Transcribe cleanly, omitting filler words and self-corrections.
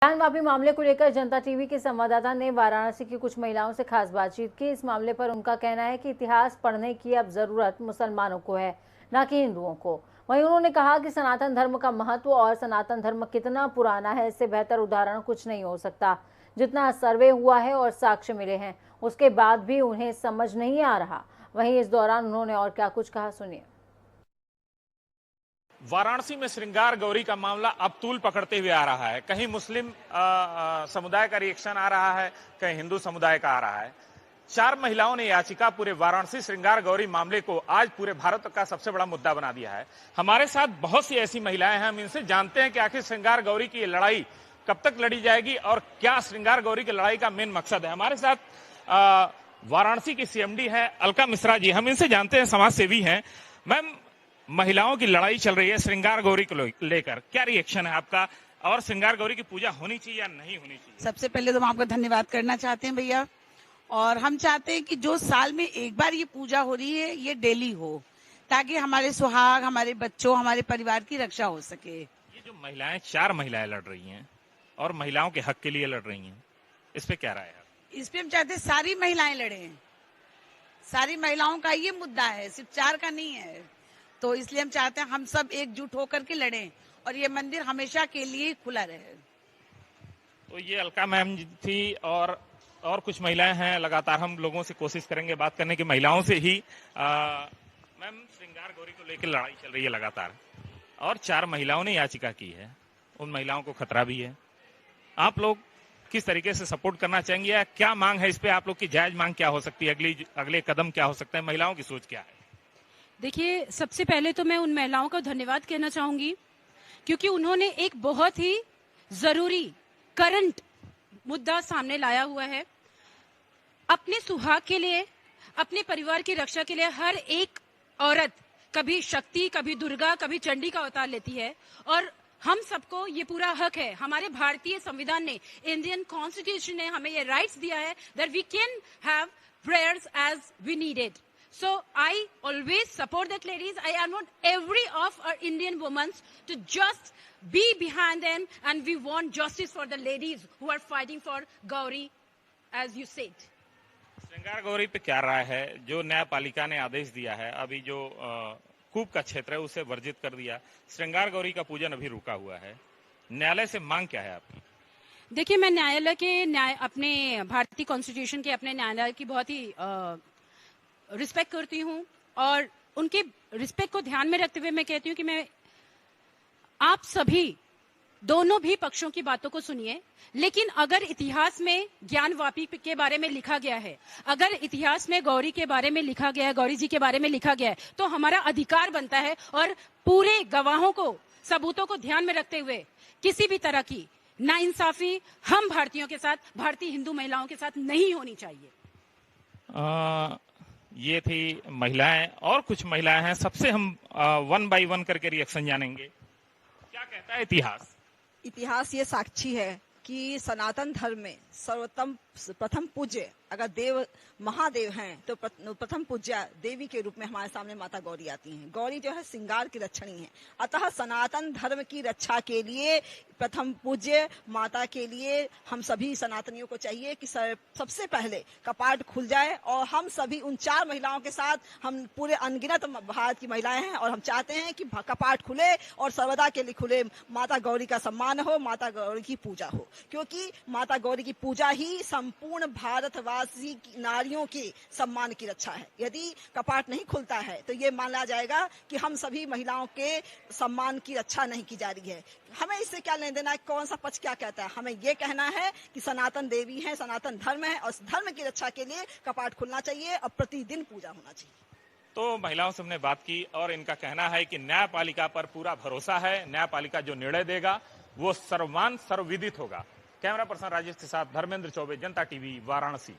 ज्ञान वापी मामले को लेकर जनता टीवी के संवाददाता ने वाराणसी की कुछ महिलाओं से खास बातचीत की। इस मामले पर उनका कहना है कि इतिहास पढ़ने की अब जरूरत मुसलमानों को है, न कि हिंदुओं को। वहीं उन्होंने कहा कि सनातन धर्म का महत्व और सनातन धर्म कितना पुराना है, इससे बेहतर उदाहरण कुछ नहीं हो सकता। जितना सर्वे हुआ है और साक्ष्य मिले हैं, उसके बाद भी उन्हें समझ नहीं आ रहा। वहीं इस दौरान उन्होंने और क्या कुछ कहा, सुनिए। वाराणसी में श्रृंगार गौरी का मामला अब तूल पकड़ते हुए आ रहा है। कहीं मुस्लिम समुदाय का रिएक्शन आ रहा है, कहीं हिंदू समुदाय का आ रहा है। 4 महिलाओं ने याचिका पूरे वाराणसी श्रृंगार गौरी मामले को आज पूरे भारत का सबसे बड़ा मुद्दा बना दिया है। हमारे साथ बहुत सी ऐसी महिलाएं हैं, हम इनसे जानते हैं कि आखिर श्रृंगार गौरी की ये लड़ाई कब तक लड़ी जाएगी और क्या श्रृंगार गौरी की लड़ाई का मेन मकसद है। हमारे साथ वाराणसी की सीएमडी है अलका मिश्रा जी, हम इनसे जानते हैं, समाज सेवी हैं। मैम, महिलाओं की लड़ाई चल रही है श्रृंगार गौरी को लेकर, क्या रिएक्शन है आपका और श्रृंगार गौरी की पूजा होनी चाहिए या नहीं होनी चाहिए? सबसे पहले तो हम आपका धन्यवाद करना चाहते हैं भैया, और हम चाहते हैं कि जो साल में एक बार ये पूजा हो रही है ये डेली हो, ताकि हमारे सुहाग, हमारे बच्चों, हमारे परिवार की रक्षा हो सके। ये जो महिलाएं 4 महिलाएं लड़ रही हैं और महिलाओं के हक के लिए लड़ रही हैं, इस पे क्या राय है? इस पे हम चाहते हैं सारी महिलाएं लड़े, सारी महिलाओं का ये मुद्दा है, सिर्फ 4 का नहीं है। तो इसलिए हम चाहते हैं हम सब एकजुट होकर के लड़ें और ये मंदिर हमेशा के लिए खुला रहे। तो ये अलका मैम थी और कुछ महिलाएं हैं। लगातार हम लोगों से कोशिश करेंगे बात करने की, महिलाओं से ही। मैम, श्रृंगार गौरी को लेकर लड़ाई चल रही है लगातार और 4 महिलाओं ने याचिका की है, उन महिलाओं को खतरा भी है। आप लोग किस तरीके से सपोर्ट करना चाहेंगे या क्या मांग है इस पे? आप लोग की जायज मांग क्या हो सकती है? अगले कदम क्या हो सकते हैं? महिलाओं की सोच क्या है? देखिए, सबसे पहले तो मैं उन महिलाओं का धन्यवाद कहना चाहूंगी, क्योंकि उन्होंने एक बहुत ही जरूरी करंट मुद्दा सामने लाया हुआ है। अपने सुहाग के लिए, अपने परिवार की रक्षा के लिए हर एक औरत कभी शक्ति, कभी दुर्गा, कभी चंडी का अवतार लेती है, और हम सबको ये पूरा हक है। हमारे भारतीय संविधान ने, इंडियन कॉन्स्टिट्यूशन ने हमें ये राइट्स दिया है that we can have prayers as we needed. So I always support that, ladies. I want every of our Indian women to just be behind them, and we want justice for the ladies who are fighting for Gauri, as you said. श्रृंगार गौरी पे क्या राय है? जो न्यायपालिका ने आदेश दिया है, अभी जो कूप का क्षेत्र है उसे वर्जित कर दिया, श्रृंगार गौरी का पूजन अभी रुका हुआ है, न्यायालय से मांग क्या है आपकी? देखिए, मैं अपने भारतीय कॉन्स्टिट्यूशन के अपने न्यायालय की बहुत ही रिस्पेक्ट करती हूँ, और उनके रिस्पेक्ट को ध्यान में रखते हुए मैं कहती हूँ कि मैं आप सभी दोनों भी पक्षों की बातों को सुनिए। लेकिन अगर इतिहास में ज्ञान वापी के बारे में लिखा गया है, अगर इतिहास में गौरी के बारे में लिखा गया है, गौरी जी के बारे में लिखा गया है, तो हमारा अधिकार बनता है, और पूरे गवाहों को, सबूतों को ध्यान में रखते हुए किसी भी तरह की नाइंसाफी हम भारतीयों के साथ, भारतीय हिंदू महिलाओं के साथ नहीं होनी चाहिए। ये थी महिलाएं, और कुछ महिलाएं हैं, सबसे हम 1 बाय 1 करके रिएक्शन जानेंगे। क्या कहता है इतिहास? इतिहास ये साक्षी है कि सनातन धर्म में सर्वोत्तम प्रथम पूज्य अगर देव महादेव हैं तो प्रथम पूज्य देवी के रूप में हमारे सामने माता गौरी आती हैं। गौरी जो है श्रृंगार की रक्षणी है, अतः सनातन धर्म की रक्षा के लिए प्रथम पूज्य माता के लिए हम सभी सनातनियों को चाहिए कि सबसे पहले कपाट खुल जाए, और हम सभी उन 4 महिलाओं के साथ, हम पूरे अनगिनत भारत की महिलाएं हैं, और हम चाहते हैं कि कपाट खुले और सर्वदा के लिए खुले, माता गौरी का सम्मान हो, माता गौरी की पूजा हो, क्योंकि माता गौरी की पूजा ही संपूर्ण भारतवासी नारियों के सम्मान की रक्षा है। यदि कपाट नहीं खुलता है तो ये माना जाएगा कि हम सभी महिलाओं के सम्मान की रक्षा नहीं की जा रही है। हमें इससे क्या लेना देना है, कौन सा पक्ष क्या कहता है? हमें ये कहना है कि सनातन देवी है, सनातन धर्म है, और धर्म की रक्षा के लिए कपाट खुलना चाहिए और प्रतिदिन पूजा होना चाहिए। तो महिलाओं से हमने बात की और इनका कहना है कि न्यायपालिका पर पूरा भरोसा है, न्यायपालिका जो निर्णय देगा वो सर्वमान सर्वविदित होगा। कैमरा पर्सन राजेश के साथ धर्मेंद्र चौबे, जनता टीवी, वाराणसी।